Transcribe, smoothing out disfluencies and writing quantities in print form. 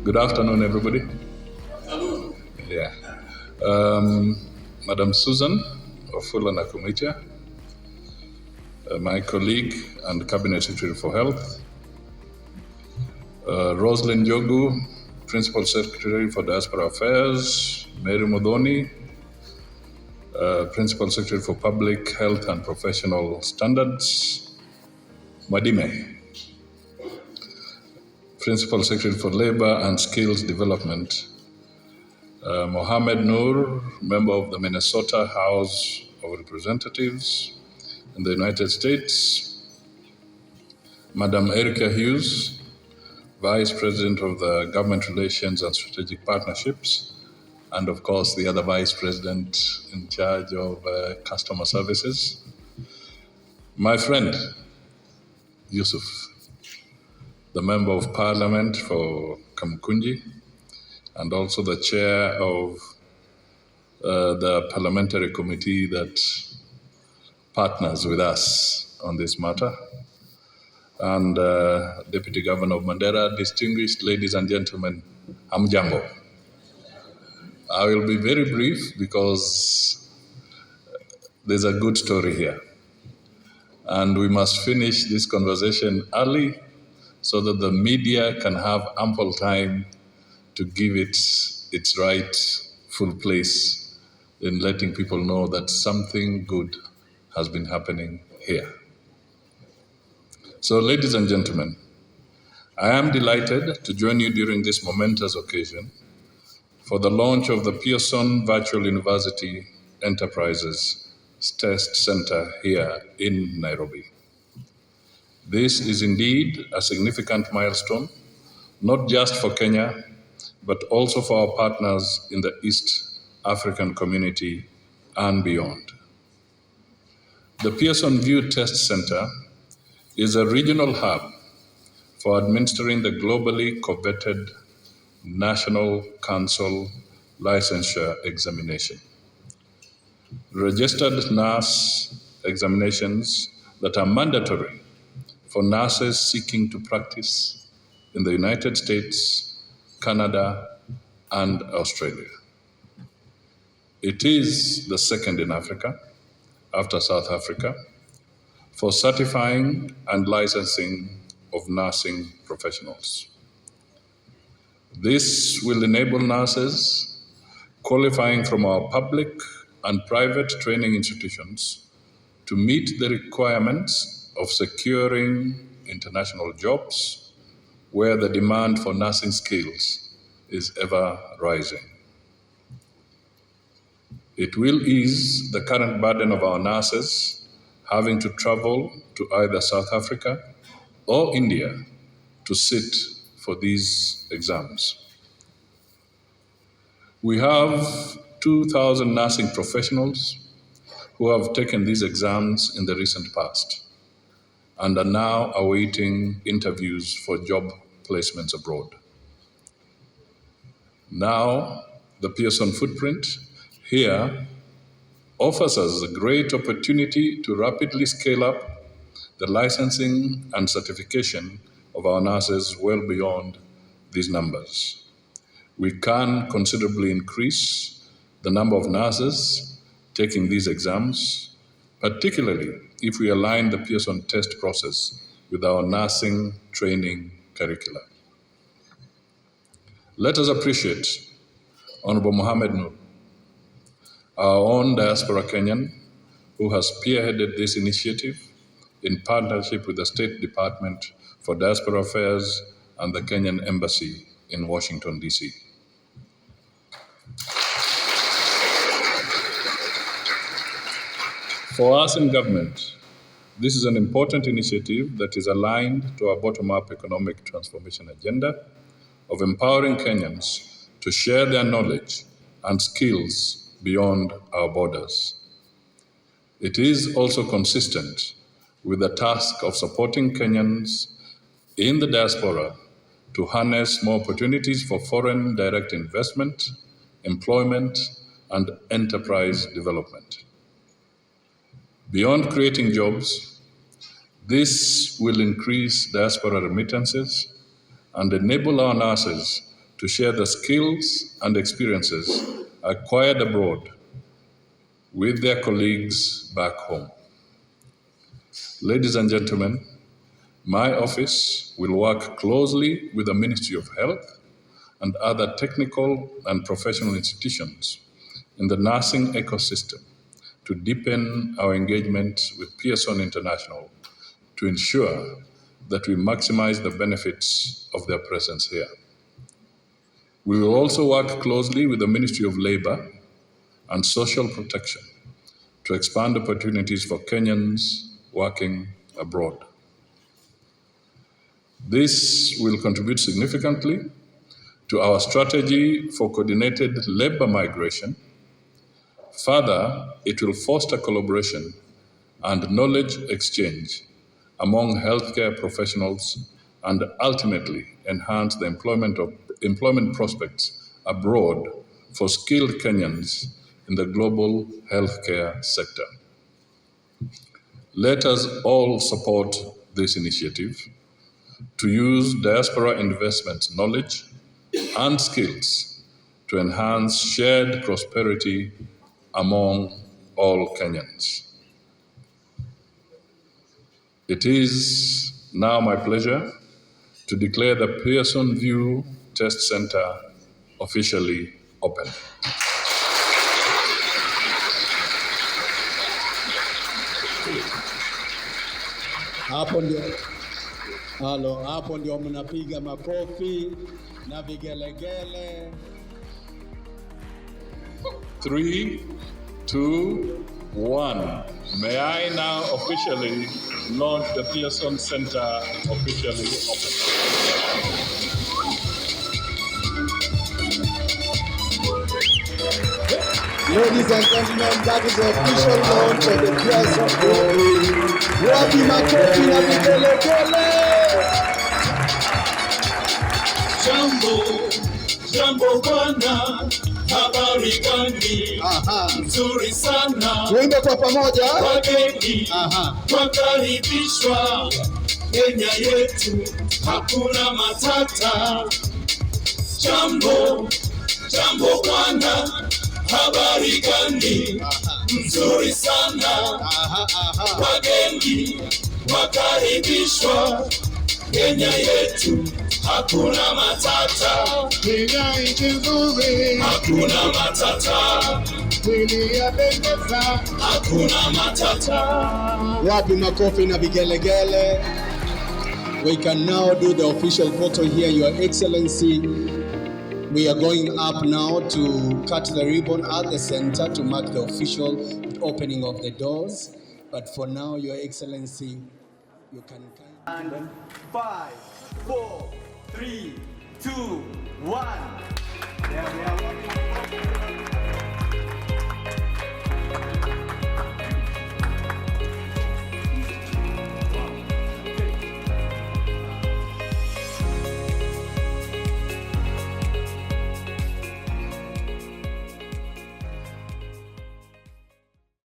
Good afternoon, everybody. Hello. Yeah. Madam Susan 𝗘𝗖𝗟𝗘𝗫, my colleague and Cabinet Secretary for Health, Rosalind Njogu, Principal Secretary for Diaspora Affairs, Mary Muthoni, Principal Secretary for Public Health and Professional Standards, Madime, Principal Secretary for Labor and Skills Development, Mohammed Noor, member of the Minnesota House of Representatives in the United States, Madam Erica Hughes, Vice President of the Government Relations and Strategic Partnerships, and of course the other Vice President in charge of Customer Services, my friend Yusuf, the Member of Parliament for Kamkunji, and also the chair of the parliamentary committee that partners with us on this matter, and Deputy Governor of Mandera, distinguished ladies and gentlemen, Hamjambo. I will be very brief because there's a good story here, and we must finish this conversation early so that the media can have ample time to give it its rightful place in letting people know that something good has been happening here. So, ladies and gentlemen, I am delighted to join you during this momentous occasion for the launch of the Pearson Virtual University Enterprises Test Center here in Nairobi. This is indeed a significant milestone, not just for Kenya, but also for our partners in the East African community and beyond. The Pearson VUE Test Center is a regional hub for administering the globally coveted National Council Licensure examination. Registered nurse examinations that are mandatory for nurses seeking to practice in the United States, Canada, and Australia. It is the second in Africa, after South Africa, for certifying and licensing of nursing professionals. This will enable nurses qualifying from our public and private training institutions to meet the requirements of securing international jobs where the demand for nursing skills is ever rising. It will ease the current burden of our nurses having to travel to either South Africa or India to sit for these exams. We have 2,000 nursing professionals who have taken these exams in the recent past and are now awaiting interviews for job placements abroad. Now, the Pearson footprint here offers us a great opportunity to rapidly scale up the licensing and certification of our nurses well beyond these numbers. We can considerably increase the number of nurses taking these exams, particularly if we align the Pearson test process with our nursing training curricula. Let us appreciate Honorable Mohammed Noor, our own diaspora Kenyan, who has spearheaded this initiative in partnership with the State Department for Diaspora Affairs and the Kenyan Embassy in Washington, D.C. For us in government, this is an important initiative that is aligned to our bottom-up economic transformation agenda of empowering Kenyans to share their knowledge and skills beyond our borders. It is also consistent with the task of supporting Kenyans in the diaspora to harness more opportunities for foreign direct investment, employment, and enterprise development. Beyond creating jobs, this will increase diaspora remittances and enable our nurses to share the skills and experiences acquired abroad with their colleagues back home. Ladies and gentlemen, my office will work closely with the Ministry of Health and other technical and professional institutions in the nursing ecosystem to deepen our engagement with Pearson International to ensure that we maximize the benefits of their presence here. We will also work closely with the Ministry of Labor and Social Protection to expand opportunities for Kenyans working abroad. This will contribute significantly to our strategy for coordinated labor migration. Further, it will foster collaboration and knowledge exchange among healthcare professionals and ultimately enhance the employment prospects abroad for skilled Kenyans in the global healthcare sector. Let us all support this initiative to use diaspora investment knowledge and skills to enhance shared prosperity among all Kenyans. It is now my pleasure to declare the Pearson VUE Test Center officially open. Hapo ndio mnapiga makofi na vigelegele. 3, 2, 1. May I now officially launch the Pearson Center officially open. Ladies and gentlemen, that is the official launch of the Pearson VUE. Wapi makofi na vigelegele. Jambo bwana, habari gani? Nzuri sana. Tuimbe kwa pamoja. Wageni wakaribishwa Kenya yetu, hakuna matata. Jambo bwana, habari gani? Nzuri sana. Wageni wakaribishwa Kenya yetu, hakuna matata. Kenya nchi nzuri, Hakuna matata. kweli yapendeza. Hakuna matata. Wapi makofi na vigelegele. We can now do the official photo here, Your Excellency. We are going up now to cut the ribbon at the center to mark the official opening of the doors. But for now, Your Excellency, you can... And 5, 4, 3, 2, 1. There we are.